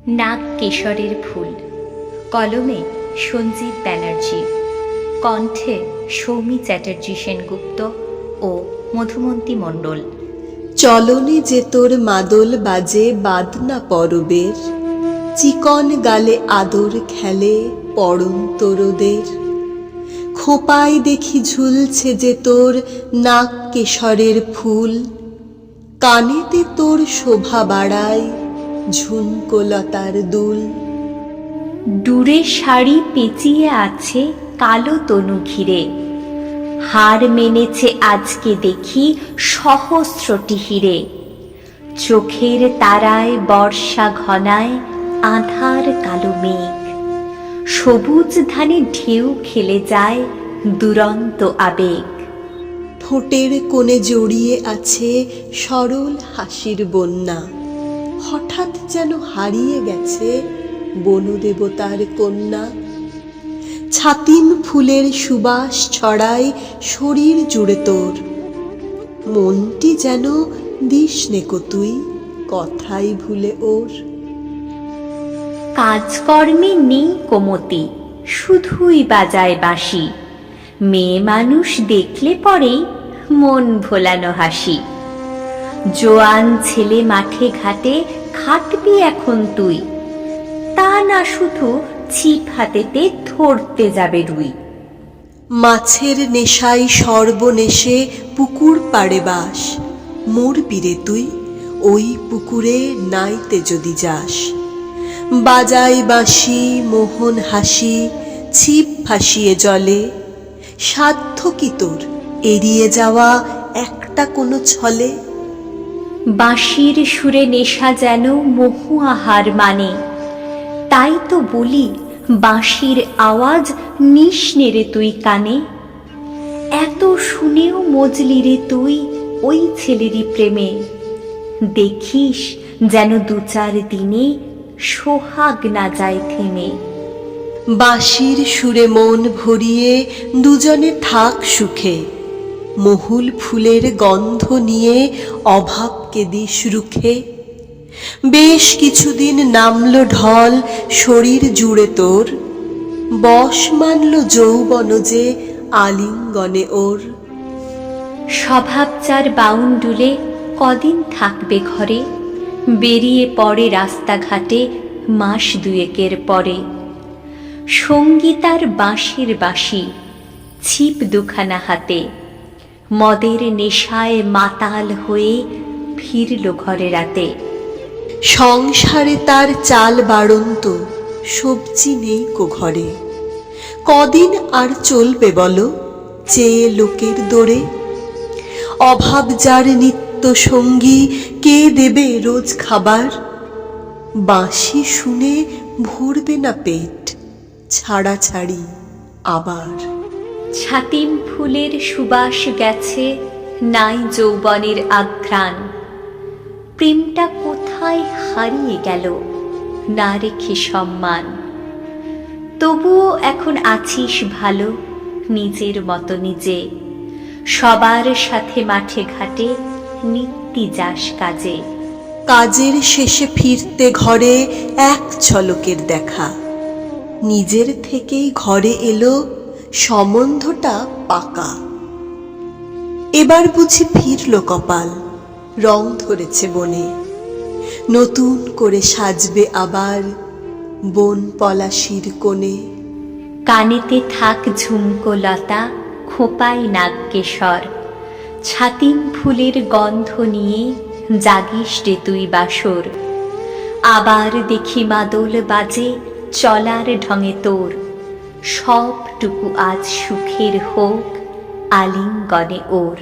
নাগ কেশরের ফুল, কলমে সঞ্জীব ব্যানার্জি, কণ্ঠে সৌমি চ্যাটার্জি সেনগুপ্ত ও মধুমন্তী মণ্ডল। চলনে যে তোর মাদল বাজে বাদনা পরবের, চিকন গালে আদর খেলে পড়ন্ত রোদের। খোপায় দেখি ঝুলছে যে তোর নাগ কেশরের ফুল, কানেতে তোর শোভা বাড়ায় ঝুমকো লতার দুল। দূরে শাড়ি পেঁচিয়ে আছে কালো তনু ঘিরে, হার মেনেছে আজকে দেখি সহস্রটি হিরে। চোখের তারায় বর্ষা ঘনায় আঁধার কালো মেঘ, সবুজ ধানে ঢেউ খেলে যায় দুরন্ত আবেগ। ঠোঁটের কোণে জড়িয়ে আছে সরল হাসির বন্যা, হঠাৎ যেন হারিয়ে গেছে বনদেবতার কন্যা। ছাতিম ফুলের সুবাস ছড়ায় শরীর জুড়ে তোর, মনটি যেন দিস নেকো তুই কথাই ভুলে ওর। কাজকর্মে নেই কোমতি, শুধুই বাজায় বাঁশি, মেয়ে মানুষ দেখলে পরেই মন ভোলানো হাসি। জোয়ান ছেলে মাঠে ঘাটে খাটবি এখন তুই, তা না শুধু ছিপ হাতেতে ধরতে যাবে রুই। মাছের নেশায় সর্বনেশে পুকুর পাড়ে বাস, মরবি রে তুই ওই পুকুরে নাইতে যদি যাস। বাজাই বাঁশি মোহন হাসি ছিপ ভাসিয়ে জলে, সাধ্য কি তোর এড়িয়ে যাওয়া একটা কোনো ছলে। বাঁশির সুরে নেশা যেন মহুয়া হার মানে, তাই তো বলি বাঁশির আওয়াজ নিস নে রে তুই কানে। এত শুনেও মজলি রে তুই ওই ছেলেরই প্রেমে, দেখিস যেন দু চার দিনে সোহাগ না যায় থেমে। বাঁশির সুরে মন ভরিয়ে দুজনে থাক সুখে, মহুল ফুলের গন্ধ নিয়ে অভাবকে দিস রুখে। বেশ কিছুদিন নামলো ঢল শরীর জুড়ে তোর, বশ মানল যৌবন যে আলিঙ্গনে ওর। স্বভাবচার বাউন্ডুলে কদিন থাকবে ঘরে, বেরিয়ে পড়ে রাস্তাঘাটে মাস দুয়েকের পরে। সঙ্গীতার বাঁশির বাঁশি, ছিপ দুখানা হাতে, মদের নেশায় মাতাল হয়ে ফিরল ঘরে রাতে। সংসারে তার চাল বাড়ন্ত, সবজি নেই কো ঘরে, কদিন আর চলবে বলো চেয়ে লোকের দোরে। অভাব যার নিত্য সঙ্গী, কে দেবে রোজ খাবার, বাঁশি শুনে ভরবে না পেট ছাড়াছাড়ি আবার। ছাতিম ফুলের সুবাস গেছে নাই যৌবনের আঘ্রাণ, প্রেমটা কোথায় হারিয়ে গেল না রেখে সম্মান। তবুও এখন আছিস ভালো নিজের মতো নিজে, সবার সাথে মাঠে ঘাটে নিত্যি যাস কাজে। কাজের শেষে ফিরতে ঘরে এক ঝলকের দেখা, নিজের থেকেই ঘরে এলো সম্বন্ধটা পাকা। এবার বুঝি ফিরল কপাল, রং ধরেছে বনে, নতুন করে সাজবে আবার বন পলাশির কোণে। কানেতে থাক ঝুমকো লতা, খোপায় নাগ কেশর, ছাতিম ফুলের গন্ধ নিয়ে জাগিস রে তুই বাসর। আবার দেখি মাদল বাজে চলার ঢঙে তোর, সবটুকু আজ সুখের হোক আলিঙ্গনে ওর।